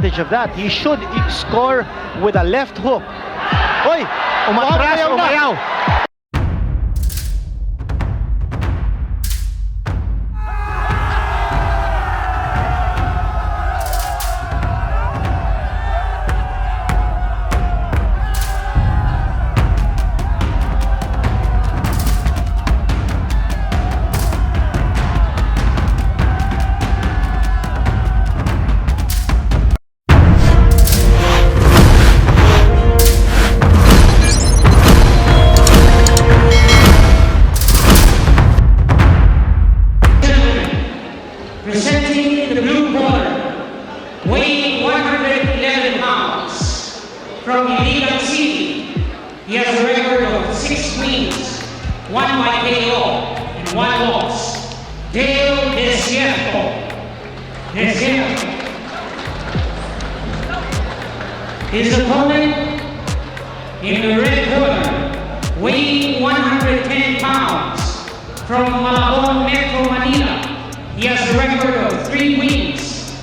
Of that, he should score with a left hook. Oy! Umatras, umayaw. Presenting the blue corner, weighing 111 pounds, from Iligan City. He has a record of 6 wins, 1 by KO, and 1 loss. Dale Desierto. His opponent in the red corner, weighing 110 pounds, from Malabon, Metro Manila. He has a record of 3 wins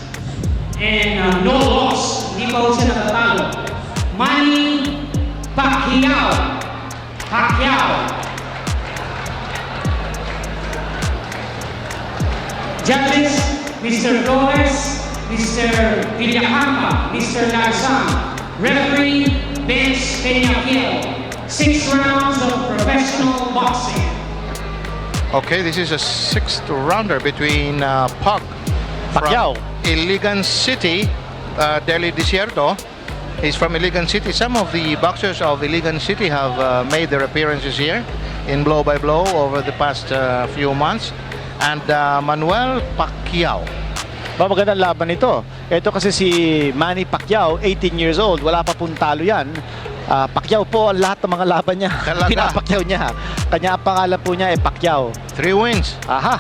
and no loss. Hindi pa siya natatalo. Manny Pacquiao. Judges, Mr. Flores, Mr. Villacampa, Mr. Larzan. Referee, Vince Peñafiel. 6 rounds of professional boxing. Okay, this is a 6th rounder between Pacquiao. from Iligan City, Dele Desierto. He's from Iligan City. Some of the boxers of Iligan City have made their appearances here in blow by blow over the past few months. And Manuel Pacquiao. Magandang laban ito. Ito kasi si Manny Pacquiao, 18 years old. Wala pa pong talo yan. Pacquiao po ang lahat ng mga laban niya. Talaga? Pinapacquiao niya. Kanya ang pangalan po niya ay Pacquiao. 3 wins. Aha.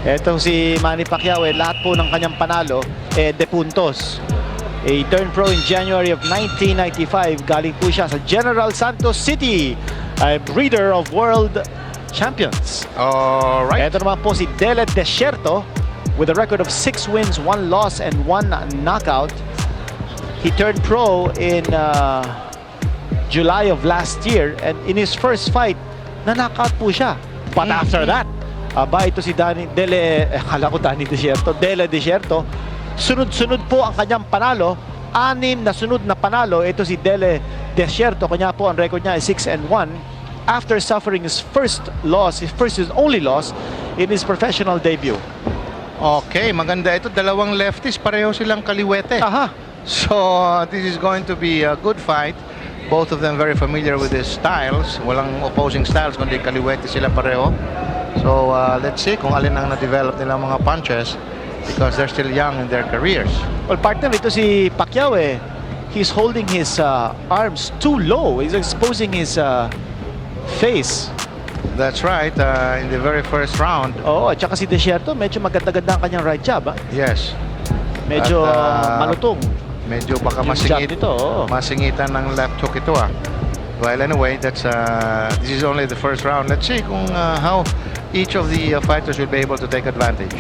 Etong si Manny Pacquiao, lahat po ng kanyang panalo, de puntos. He turned pro in January of 1995. Galing po siya sa General Santos City. A breeder of world champions. Alright. Ito naman po si Dele Desierto with a record of 6 wins, 1 loss, and 1 knockout. He turned pro in July of last year, and in his first fight, na-knockout po siya. But after that, ito si Dele Desierto, sunod-sunod po ang kanyang panalo. 6 na sunod na panalo. Ito si Dele Desierto, kanya po ang record niya ay 6-1 after suffering his first his only loss in his professional debut. Okay, maganda ito. Dalawang lefties, pareho silang kaliwete. Aha. So, this is going to be a good fight. Both of them very familiar with their styles. Walang opposing styles, kundi kaliwete sila pareho. So, let's see kung alin ang na-develop nilang mga punches because they're still young in their careers. Well, partner, ito si Pacquiao he's holding his arms too low. He's exposing his face. That's right, in the very first round. Oo, at saka si Desierto, medyo maganda-ganda ang kanyang right jab. Yes. Medyo At, malutong. Medyo baka Yung jab nito, oo. masingitan ng left hook ito Well, anyway, this is only the first round. Let's see kung how each of the fighters will be able to take advantage.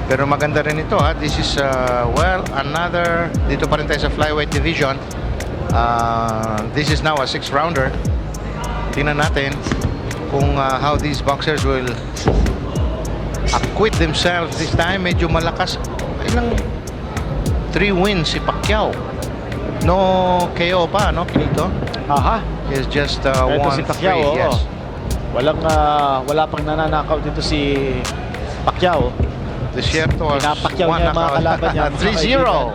Pero maganda rin ito This is well, another dito pa rin tayo sa flyweight division. This is now a 6th rounder. Tingnan natin kung how these boxers will acquit themselves this time. Medyo malakas. Ilang 3 wins si Pacquiao. No KO pa, no, Pinito? Aha. He's just Ito won si Pacquiao, 3, yes. Wala pang nananakaw dito si Pacquiao. Desierto has Pinapacquiao one niya yung mga knockout. kalaban niya.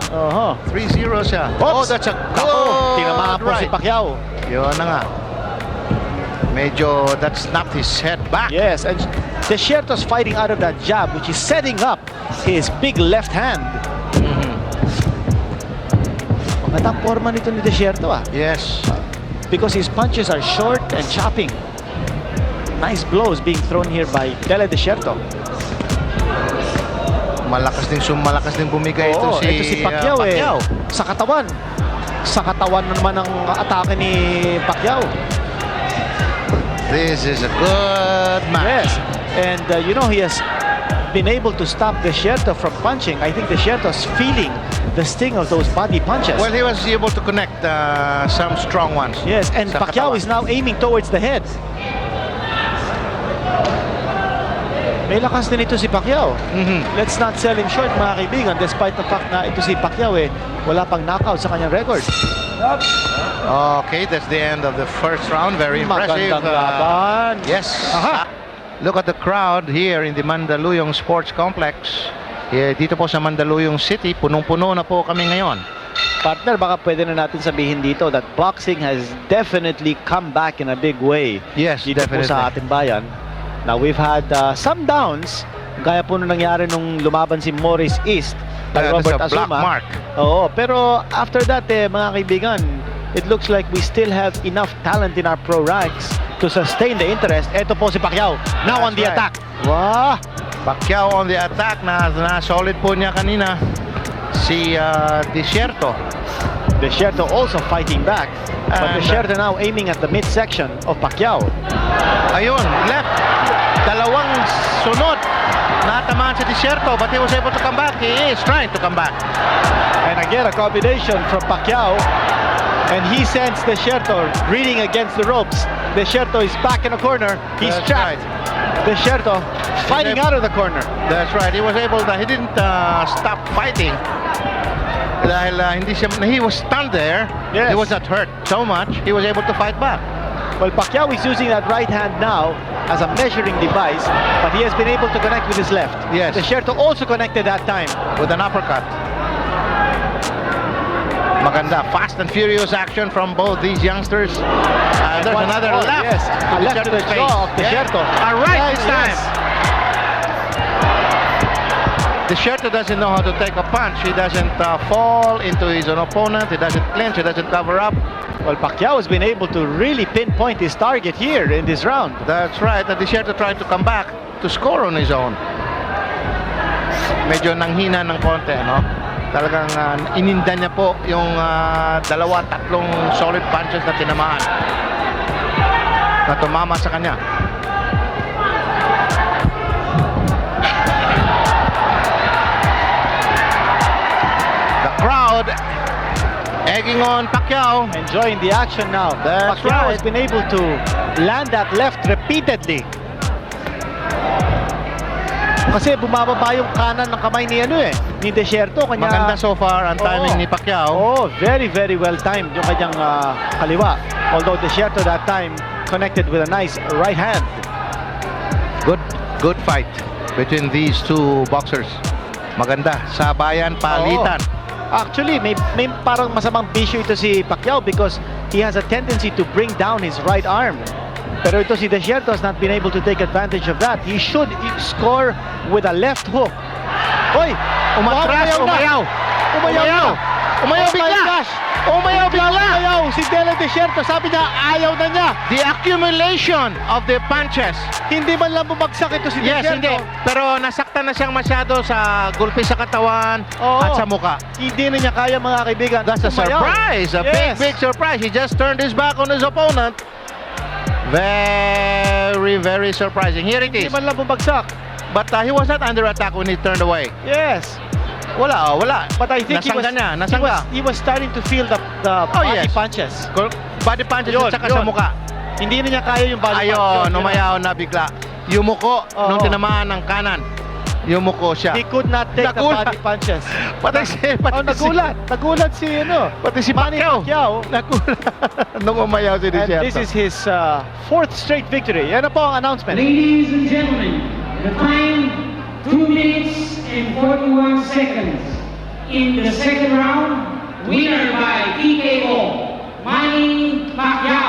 3-0. Oho. 3-0 siya. Oh, that's a good Tinamaan po si right. Pacquiao. Yun na nga. Medyo that snapped his head back. Yes, and Desierto's fighting out of that jab, which is setting up his big left hand. Magandang forma nito ni Desierto Yes. because his punches are short and chopping. Nice blows being thrown here by Dele Desierto. Malakas din bumigay ito si Pacquiao Pacquiao. Sa katawan. Sa katawan naman ang atake ni Pacquiao. This is a good match. Yes, and he has been able to stop Desierto from punching. I think Desierto's feeling the sting of those body punches. Well, he was able to connect some strong ones. Yes, and sa Pacquiao katawan. is now aiming towards the head. May lakas din ito si Pacquiao. Let's not sell him short, mga kaibigan, despite the fact na ito si Pacquiao wala pang knockout sa kanyang record. Okay, that's the end of the first round. Very impressive. Magandang laban. Yes. Aha. Look at the crowd here in the Mandaluyong Sports Complex. Dito po sa Mandaluyong City, punong-puno na po kami ngayon. Partner, baka pwede na natin sabihin dito that boxing has definitely come back in a big way. Yes, dito definitely. po sa ating bayan. Now, we've had some downs, gaya po nung nangyari nung lumaban si Morris East kay That's Robert a black Azuma. mark. Oo, pero after that, mga kaibigan, it looks like we still have enough talent in our pro ranks to sustain the interest. Ito po si Pacquiao, now on the That's right. attack. Wow! Pacquiao on the attack na solid po niya kanina. Si Desierto. Desierto also fighting back. But And, Desierto now aiming at the midsection of Pacquiao. Ayun, left. Dalawang sunod. Natamaan si Desierto, but he was able to come back. He is trying to come back. And again, a combination from Pacquiao. And he sends Desierto reading against the ropes. Desierto is back in the corner. He's That's trapped. Desierto fighting out of the corner. That's right. He was able to, he didn't stop fighting. Dahil he was stunned there. Yes. He was not hurt so much. He was able to fight back. Well, Pacquiao is using that right hand now as a measuring device, but he has been able to connect with his left. Yes. Desierto also connected that time. With an uppercut. Maganda. Fast and furious action from both these youngsters. There's Once another more, left. yes, a left to the Desierto's jaw of face. Desierto. Yeah. All right, Yes, this time. yes. Desierto doesn't know how to take a punch. He doesn't fall into his own opponent. He doesn't clinch. He doesn't cover up. Well, Pacquiao has been able to really pinpoint his target here in this round. That's right. And Desierto tried to come back to score on his own. Medyo nanghina ng konti, no? Talagang ininda niya po yung tatlong solid punches na tinamaan na tumama sa kanya. The crowd egging on Pacquiao. Enjoying the action now. That's Pacquiao right. has been able to land that left repeatedly. Kasi bumababa yung kanan ng kamay ni Desierto. Kanya, Maganda so far ang timing Oo. ni Pacquiao. Oh, very, very well timed yung kanyang kaliwa. Although Desierto that time connected with a nice right hand. Good fight between these two boxers. Maganda. Sabayan, palitan. Actually, may parang masamang bisyo ito si Pacquiao because he has a tendency to bring down his right arm. Pero ito si Desierto has not been able to take advantage of that. He should score with a left hook. Hoy! Umatras, umayaw. Umayaw! Umayaw Oh my bigla. gosh! Umayaw bigla. Umayaw! Si Dele Desierto, sabi niya, ayaw na niya. The accumulation of the punches. Hindi man lang bumagsak ito si Yes, Desierto. hindi. Pero nasaktan na siyang masyado sa gulpi sa katawan Oo. at sa muka. Hindi na niya kaya, mga kaibigan. That's a Umayaw. surprise. A Yes. big surprise. He just turned his back on his opponent. Very, very surprising. Here it Hindi is. man lang bumagsak. But he was not under attack when he turned away. Yes. Wala, wala. But I think Nasangga. he was starting to feel the body yes. punches. Body punches Yun, at saka sa yun. muka. Hindi na niya kaya yung body punch. Ayun, Yun, umayaw na bigla. Yumuko Oo. nung tinamaan ng kanan. Yumuko siya. He could not take Nagulat. the body punches. Pati Nagulat. Nagulat si Pati si Manny Pacquiao. Pacquiao. Nagulat. Nung umayaw si And Desierto. this is his fourth straight victory. Yan na po ang announcement. Ladies and gentlemen, the time 2 minutes and 41 seconds. In the second round, winner by TKO, Manny Pacquiao.